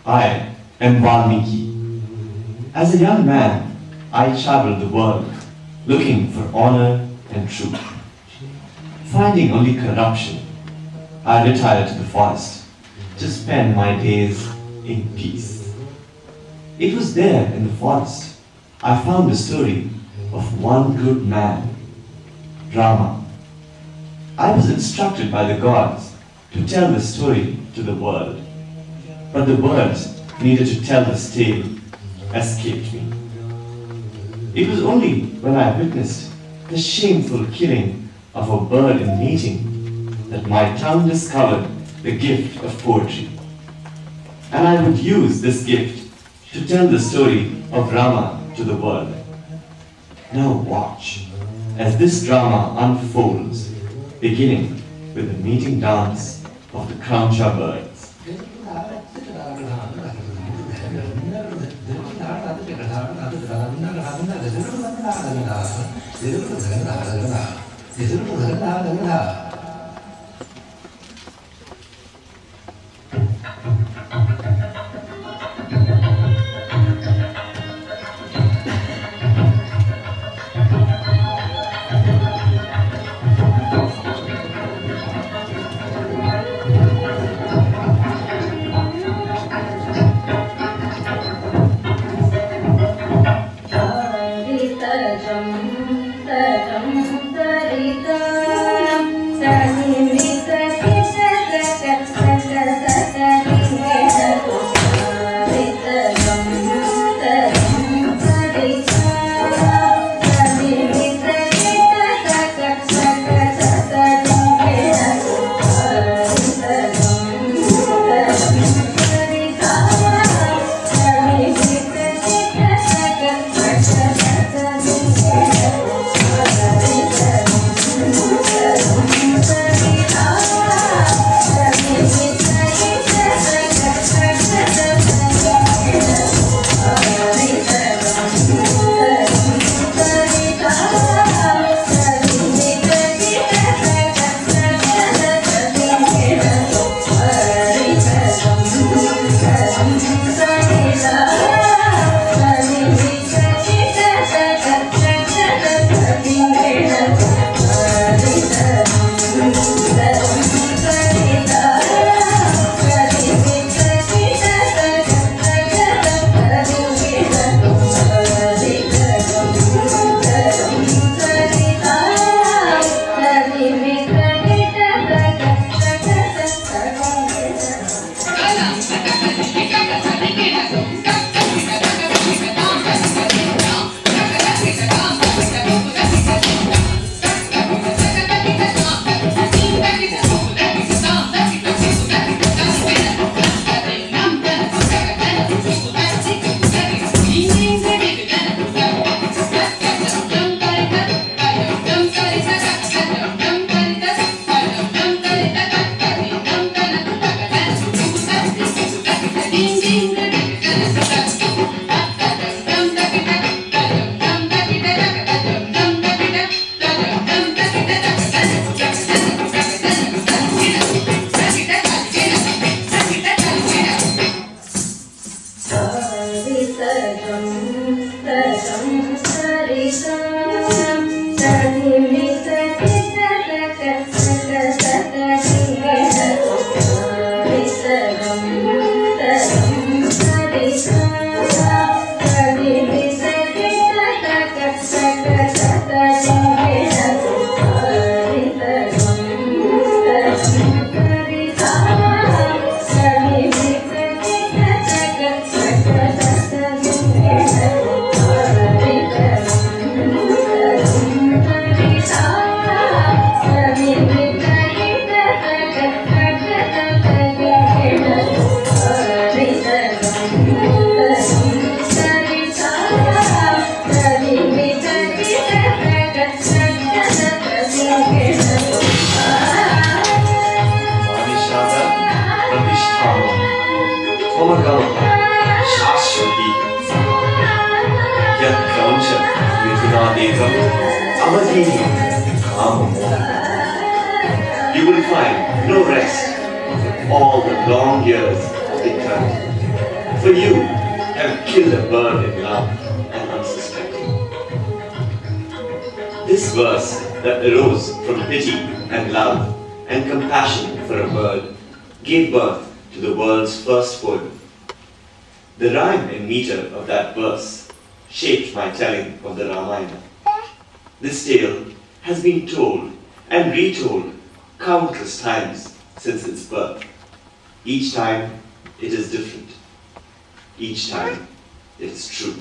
I am Valmiki. As a young man, I traveled the world looking for honor and truth. Finding only corruption, I retired to the forest to spend my days in peace. It was there in the forest I found the story of one good man, Rama. I was instructed by the gods to tell the story to the world. But the words needed to tell this tale escaped me. It was only when I witnessed the shameful killing of a bird in mating that my tongue discovered the gift of poetry. And I would use this gift to tell the story of Rama to the world. Now watch as this drama unfolds, beginning with the mating dance of the Krauncha birds. find no rest for all the long years of eternity. For you have killed a bird in love and unsuspecting. This verse that arose from pity and love and compassion for a bird gave birth to the world's first poem. The rhyme and meter of that verse shaped my telling of the Ramayana. This tale has been told and retold countless times since its birth. Each time it is different. Each time it is true.